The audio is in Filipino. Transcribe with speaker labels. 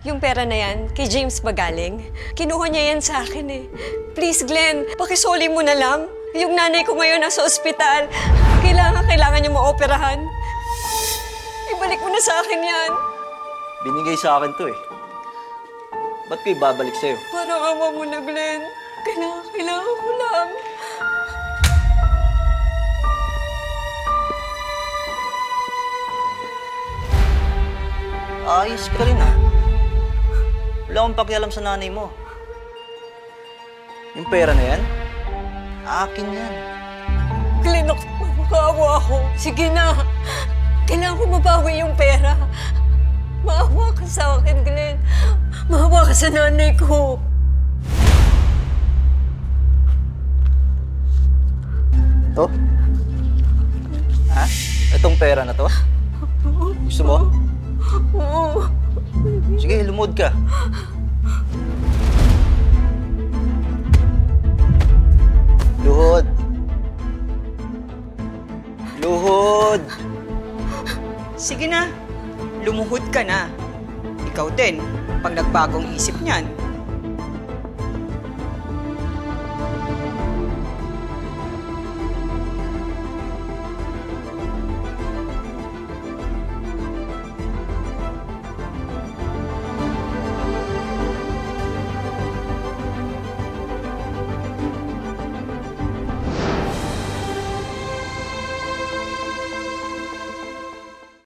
Speaker 1: Yung pera na yan, kay James ba galing? Kinuha niya yan sa akin eh. Please, Glenn, pakisoli mo na lang. Yung nanay ko ngayon nasa ospital. Kailangan niya maoperahan. Ibalik mo na sa akin yan.
Speaker 2: Binigay sa akin to eh. Ba't ko ibabalik sa'yo?
Speaker 1: Parang awa mo na, Glenn. Kailangan ko lang.
Speaker 2: Ayos ka rin ah. Wala akong pakialam sa nanay mo. Yung pera na yan, akin yan.
Speaker 1: Glenn, makakaawa ako. Sige na. Kailangan ko mabawi yung pera. Maawa ka sa akin, Glenn. Maawa ka sa nanay ko.
Speaker 2: To? Ha? Itong pera na to? Gusto mo?
Speaker 1: Oo.
Speaker 2: Sige, lumuhod ka. Luhod. Luhod.
Speaker 3: Sige na, lumuhod ka na. Ikaw din, pag nagbagong isip niyan,